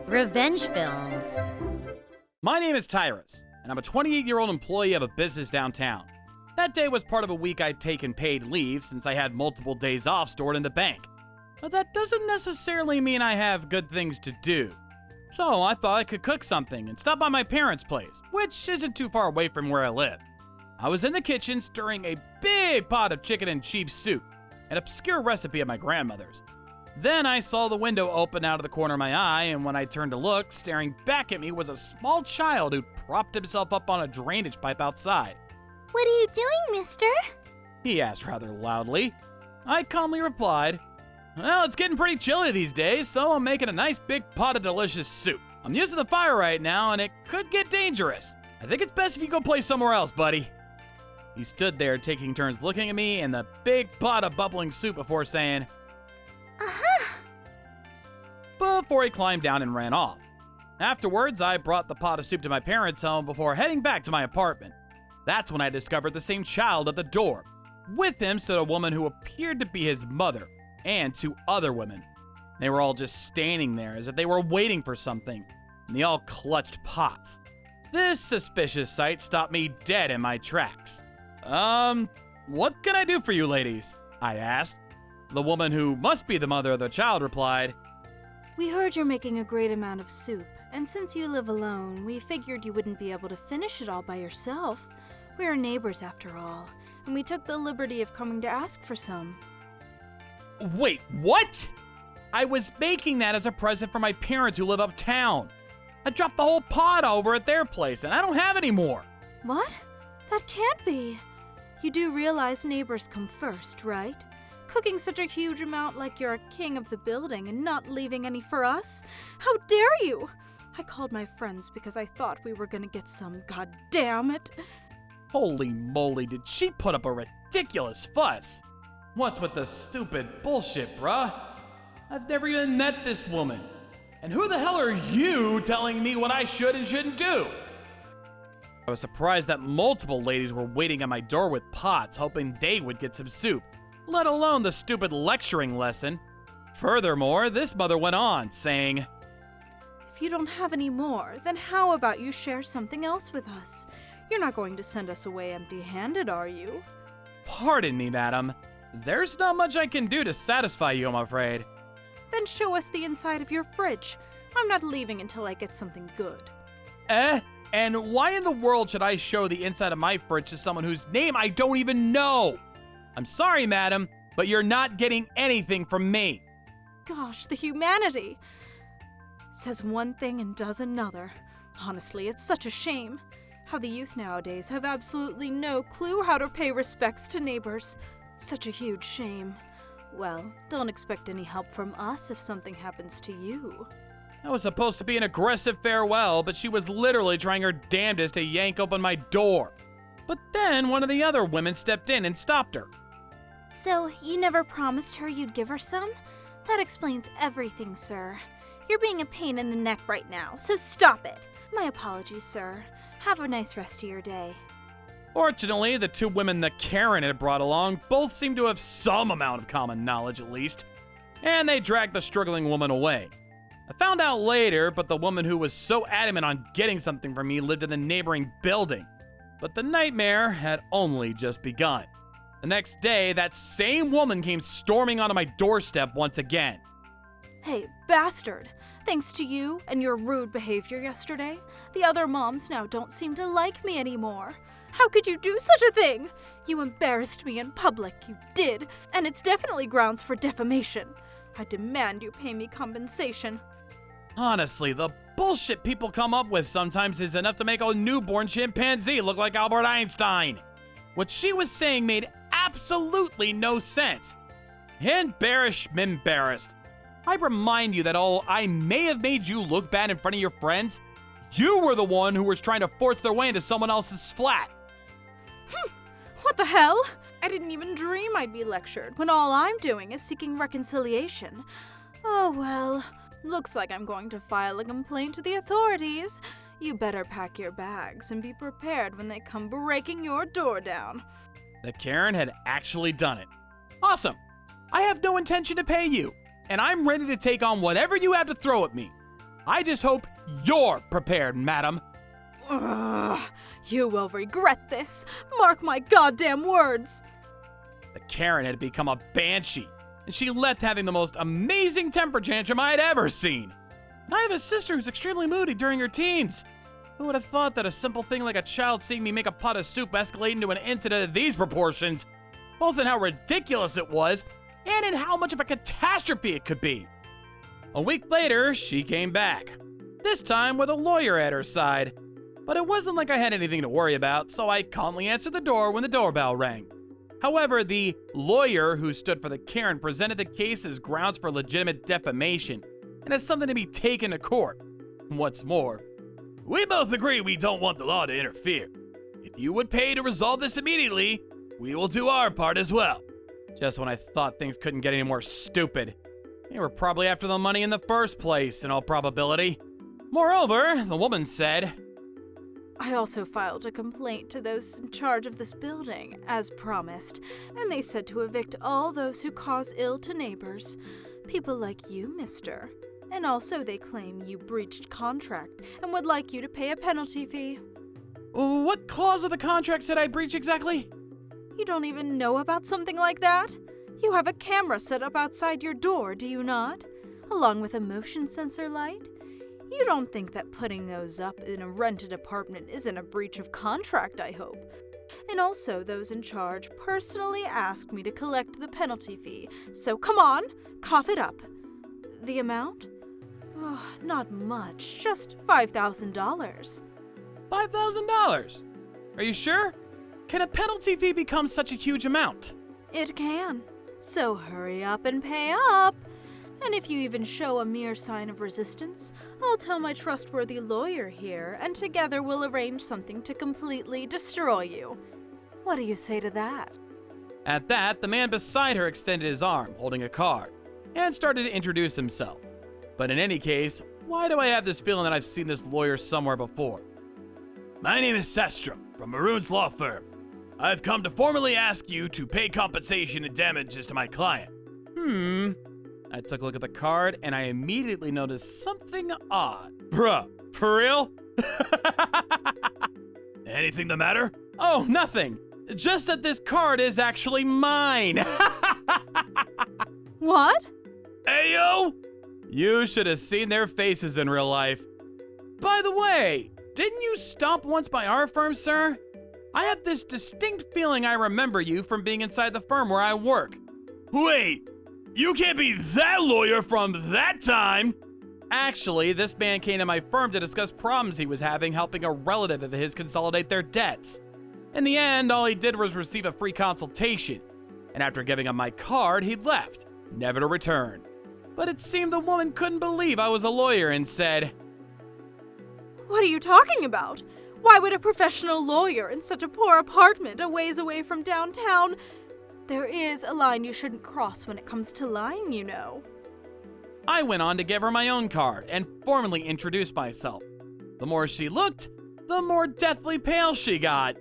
Revenge films. My name is Tyrus, and I'm a 28-year-old employee of a business downtown. That day was part of a week I'd taken paid leave since I had multiple days off stored in the bank. But that doesn't necessarily mean I have good things to do. So I thought I could cook something and stop by my parents' place, which isn't too far away from where I live. I was in the kitchen stirring a big pot of chicken and cheese soup, an obscure recipe of my grandmother's. Then I saw the window open out of the corner of my eye, and when I turned to look, staring back at me was a small child who propped himself up on a drainage pipe outside. "What are you doing, mister?" He asked rather loudly. I calmly replied, "Well, it's getting pretty chilly these days, so I'm making a nice big pot of delicious soup. I'm using the fire right now, and it could get dangerous. I think it's best if you go play somewhere else, buddy." He stood there taking turns looking at me and the big pot of bubbling soup before saying, before he climbed down and ran off. Afterwards, I brought the pot of soup to my parents' home before heading back to my apartment. That's when I discovered the same child at the door. With him stood a woman who appeared to be his mother, and two other women. They were all just standing there as if they were waiting for something, and they all clutched pots. This suspicious sight stopped me dead in my tracks. What can I do for you ladies?" I asked. The woman, who must be the mother of the child, replied, "We heard you're making a great amount of soup, and since you live alone, we figured you wouldn't be able to finish it all by yourself. We're neighbors after all, and we took the liberty of coming to ask for some." "Wait, what?" "I was making that as a present for my parents who live uptown. I dropped the whole pot over at their place, and I don't have any more." "What? That can't be. You do realize neighbors come first, right? Cooking such a huge amount like you're a king of the building and not leaving any for us? How dare you! I called my friends because I thought we were gonna get some, god damn it." Holy moly, did she put up a ridiculous fuss? What's with the stupid bullshit, bruh? I've never even met this woman. And who the hell are you telling me what I should and shouldn't do? I was surprised that multiple ladies were waiting at my door with pots, hoping they would get some soup, let alone the stupid lecturing lesson. Furthermore, this mother went on, saying, "If you don't have any more, then how about you share something else with us? You're not going to send us away empty-handed, are you?" "Pardon me, madam. There's not much I can do to satisfy you, I'm afraid." "Then show us the inside of your fridge. I'm not leaving until I get something good." And why in the world should I show the inside of my fridge to someone whose name I don't even know? I'm sorry, madam, but you're not getting anything from me. Gosh, the humanity! Says one thing and does another. Honestly, it's such a shame. How the youth nowadays have absolutely no clue how to pay respects to neighbors. Such a huge shame. Well, don't expect any help from us if something happens to you. That was supposed to be an aggressive farewell, but she was literally trying her damnedest to yank open my door. But then one of the other women stepped in and stopped her. "So, you never promised her you'd give her some? That explains everything, sir. You're being a pain in the neck right now, so stop it. My apologies, sir. Have a nice rest of your day." Fortunately, the two women that Karen had brought along both seemed to have some amount of common knowledge at least, and they dragged the struggling woman away. I found out later, but the woman who was so adamant on getting something from me lived in the neighboring building. But the nightmare had only just begun. The next day, that same woman came storming onto my doorstep once again. "Hey, bastard! Thanks to you and your rude behavior yesterday, the other moms now don't seem to like me anymore. How could you do such a thing? You embarrassed me in public, you did, and it's definitely grounds for defamation. I demand you pay me compensation." Honestly, the bullshit people come up with sometimes is enough to make a newborn chimpanzee look like Albert Einstein. What she was saying made absolutely no sense. Embarrassed. I remind you that although I may have made you look bad in front of your friends, you were the one who was trying to force their way into someone else's flat. What the hell? I didn't even dream I'd be lectured when all I'm doing is seeking reconciliation. Oh well, looks like I'm going to file a complaint to the authorities. You better pack your bags and be prepared when they come breaking your door down. That Karen had actually done it. Awesome! I have no intention to pay you, and I'm ready to take on whatever you have to throw at me. I just hope you're prepared, madam. Ugh, you will regret this. Mark my goddamn words. The Karen had become a banshee, and she left having the most amazing temper tantrum I had ever seen. And I have a sister who's extremely moody during her teens. Who would have thought that a simple thing like a child seeing me make a pot of soup escalate into an incident of these proportions, both in how ridiculous it was and in how much of a catastrophe it could be. A week later, she came back, this time with a lawyer at her side. But it wasn't like I had anything to worry about, so I calmly answered the door when the doorbell rang. However, the lawyer who stood for the Karen presented the case as grounds for legitimate defamation and as something to be taken to court. What's more, we both agree we don't want the law to interfere. If you would pay to resolve this immediately, we will do our part as well. Just when I thought things couldn't get any more stupid. They were probably after the money in the first place, in all probability. Moreover, the woman said, I also filed a complaint to those in charge of this building, as promised, and they said to evict all those who cause ill to neighbors. People like you, mister. And also they claim you breached contract and would like you to pay a penalty fee. What clause of the contract did I breach exactly? You don't even know about something like that? You have a camera set up outside your door, do you not? Along with a motion sensor light? You don't think that putting those up in a rented apartment isn't a breach of contract, I hope. And also, those in charge personally asked me to collect the penalty fee, so come on, cough it up. The amount? Oh, not much, just $5,000. $5,000? Are you sure? Can a penalty fee become such a huge amount? It can. So hurry up and pay up. And if you even show a mere sign of resistance, I'll tell my trustworthy lawyer here, and together we'll arrange something to completely destroy you. What do you say to that? At that, the man beside her extended his arm, holding a card, and started to introduce himself. But in any case, why do I have this feeling that I've seen this lawyer somewhere before? My name is Sestrom, from Maroon's law firm. I've come to formally ask you to pay compensation and damages to my client. I took a look at the card, and I immediately noticed something odd. Bruh, for real? Anything the matter? Oh, nothing. Just that this card is actually mine. What? Ayo! You should have seen their faces in real life. By the way, didn't you stop once by our firm, sir? I have this distinct feeling I remember you from being inside the firm where I work. Wait, you can't be that lawyer from that time! Actually, this man came to my firm to discuss problems he was having helping a relative of his consolidate their debts. In the end, all he did was receive a free consultation, and after giving him my card, he left, never to return. But it seemed the woman couldn't believe I was a lawyer and said, What are you talking about? Why would a professional lawyer in such a poor apartment a ways away from downtown? There is a line you shouldn't cross when it comes to lying, you know. I went on to give her my own card and formally introduced myself. The more she looked, the more deathly pale she got.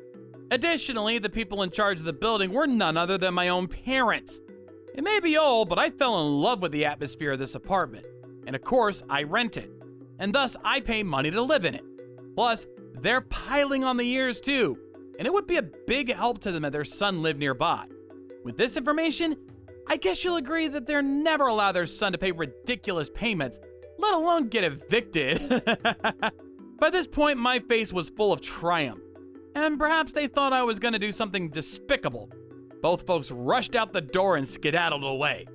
Additionally, the people in charge of the building were none other than my own parents. It may be old, but I fell in love with the atmosphere of this apartment. And of course, I rent it. And thus, I pay money to live in it. Plus, they're piling on the years too. And it would be a big help to them if their son lived nearby. With this information, I guess you'll agree that they're never allow their son to pay ridiculous payments, let alone get evicted. By this point, my face was full of triumph. And perhaps they thought I was going to do something despicable. Both folks rushed out the door and skedaddled away.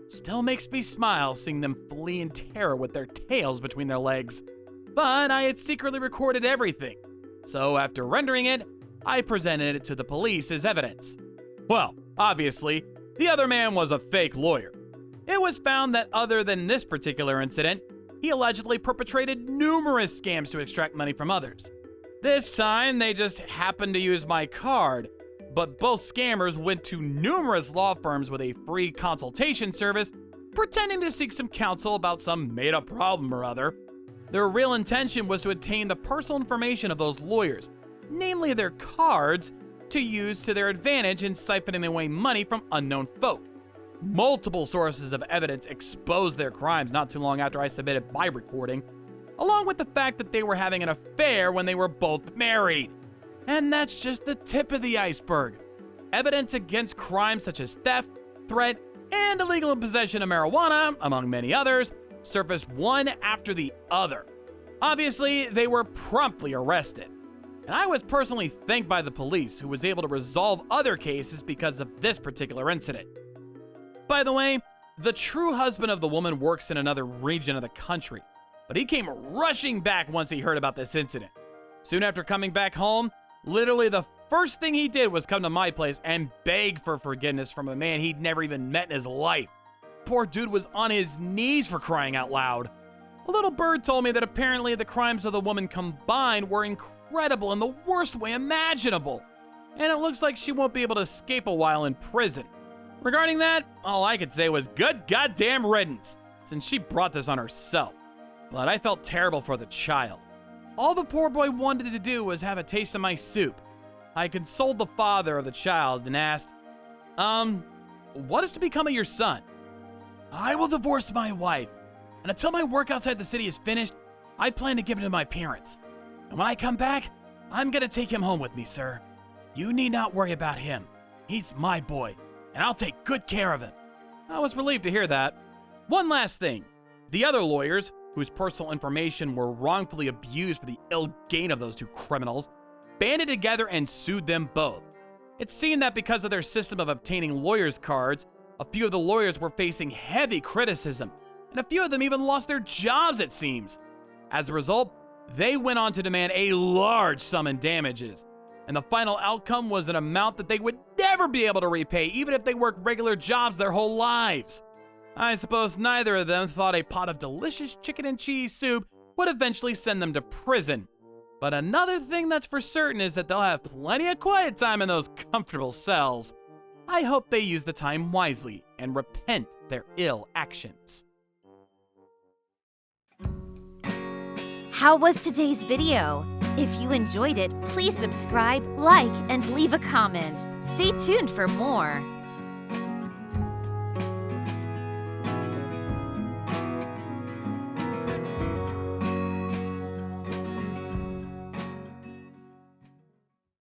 Still makes me smile seeing them flee in terror with their tails between their legs. But I had secretly recorded everything. So after rendering it, I presented it to the police as evidence. Well, obviously, the other man was a fake lawyer. It was found that other than this particular incident, he allegedly perpetrated numerous scams to extract money from others. This time, they just happened to use my card, but both scammers went to numerous law firms with a free consultation service, pretending to seek some counsel about some made-up problem or other. Their real intention was to obtain the personal information of those lawyers, namely their cards, to use to their advantage in siphoning away money from unknown folk. Multiple sources of evidence exposed their crimes not too long after I submitted my recording, along with the fact that they were having an affair when they were both married. And that's just the tip of the iceberg. Evidence against crimes such as theft, threat, and illegal possession of marijuana, among many others, surfaced one after the other. Obviously, they were promptly arrested. And I was personally thanked by the police, who was able to resolve other cases because of this particular incident. By the way, the true husband of the woman works in another region of the country, but he came rushing back once he heard about this incident. Soon after coming back home, literally the first thing he did was come to my place and beg for forgiveness from a man he'd never even met in his life. Poor dude was on his knees, for crying out loud. A little bird told me that apparently the crimes of the woman combined were incredible in the worst way imaginable, and it looks like she won't be able to escape a while in prison. Regarding that, all I could say was good goddamn riddance, since she brought this on herself. But I felt terrible for the child. All the poor boy wanted to do was have a taste of my soup. I consoled the father of the child and asked, what is to become of your son? I will divorce my wife, and until my work outside the city is finished, I plan to give him to my parents. And when I come back, I'm gonna take him home with me, sir. You need not worry about him. He's my boy, and I'll take good care of him. I was relieved to hear that. One last thing. The other lawyers, whose personal information were wrongfully abused for the ill gain of those two criminals, banded together and sued them both. It seemed that because of their system of obtaining lawyers' cards, a few of the lawyers were facing heavy criticism, and a few of them even lost their jobs, it seems. As a result, they went on to demand a large sum in damages, and the final outcome was an amount that they would never be able to repay, even if they worked regular jobs their whole lives. I suppose neither of them thought a pot of delicious chicken and cheese soup would eventually send them to prison. But another thing that's for certain is that they'll have plenty of quiet time in those comfortable cells. I hope they use the time wisely and repent their ill actions. How was today's video? If you enjoyed it, please subscribe, like, and leave a comment. Stay tuned for more.